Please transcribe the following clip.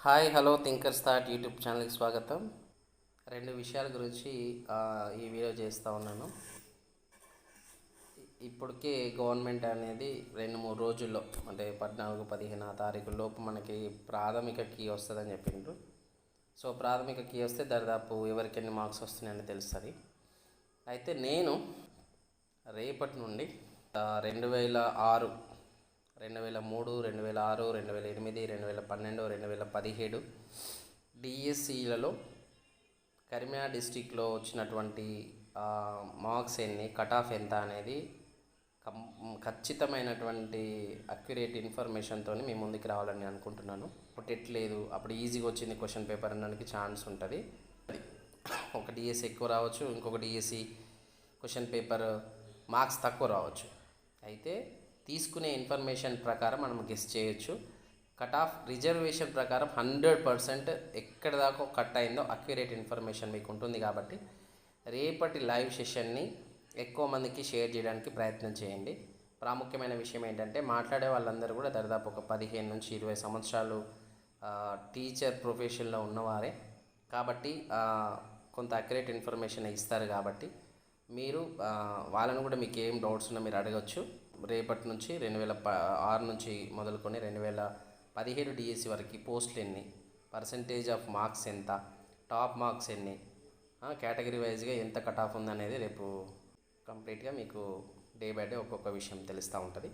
Hi hello thinkers thought YouTube ఛానల్కి స్వాగతం. రెండు విషయాల గురించి ఈ వీడియో చేస్తూ ఉన్నాను. ఇప్పటికే గవర్నమెంట్ అనేది 2-3 రోజుల్లో అంటే 14-15 తారీఖు లోపు మనకి ప్రాథమిక కీ వస్తుందని చెప్పిండ్రు. సో ప్రాథమిక కీ వస్తే దాదాపు ఎవరికి ఎన్ని మార్క్స్ వస్తున్నాయని తెలుస్తుంది. అయితే నేను రేపటి నుండి 2006, 2003, 2006, 2008, 2012, 2017 డిఎస్సిలలో కరీంనగర్ డిస్టిక్లో వచ్చినటువంటి మార్క్స్ ఎన్ని, కట్ ఆఫ్ ఎంత అనేది ఖచ్చితమైనటువంటి అక్యురేట్ ఇన్ఫర్మేషన్తో మీ ముందుకు రావాలని అనుకుంటున్నాను. ఇప్పుడు ఎట్లేదు, అప్పుడు ఈజీగా వచ్చింది క్వశ్చన్ పేపర్ అనడానికి ఛాన్స్ ఉంటుంది. ఒక డిఎస్సి ఎక్కువ రావచ్చు, ఇంకొక డిఎస్సి క్వశ్చన్ పేపర్ మార్క్స్ తక్కువ రావచ్చు. అయితే తీసుకునే ఇన్ఫర్మేషన్ ప్రకారం మనం గెస్ చేయొచ్చు. కట్ ఆఫ్ రిజర్వేషన్ ప్రకారం 100% ఎక్కడ దాకా కట్ అయిందో అక్యురేట్ ఇన్ఫర్మేషన్ మీకు ఉంటుంది. కాబట్టి రేపటి లైవ్ సెషన్ని ఎక్కువ మందికి షేర్ చేయడానికి ప్రయత్నం చేయండి. ప్రాముఖ్యమైన విషయం ఏంటంటే, మాట్లాడే వాళ్ళందరూ కూడా దాదాపు ఒక 15 నుంచి 20 సంవత్సరాలు టీచర్ ప్రొఫెషన్లో ఉన్నవారే కాబట్టి కొంత అక్యురేట్ ఇన్ఫర్మేషన్ ఇస్తారు. కాబట్టి మీరు వాళ్ళను కూడా మీకు ఏం డౌట్స్ ఉన్నా మీరు అడగచ్చు. రేపటి నుంచి 2006 నుంచి మొదలుకొని 2017 డిఎస్సి వరకు పోస్టులు ఎన్ని, పర్సంటేజ్ ఆఫ్ మార్క్స్ ఎంత, టాప్ మార్క్స్ ఎన్ని, కేటగిరీ వైజ్గా ఎంత కట్ ఆఫ్ ఉందనేది రేపు కంప్లీట్గా మీకు డే బై డే ఒక్కొక్క విషయం తెలుస్తూ ఉంటుంది.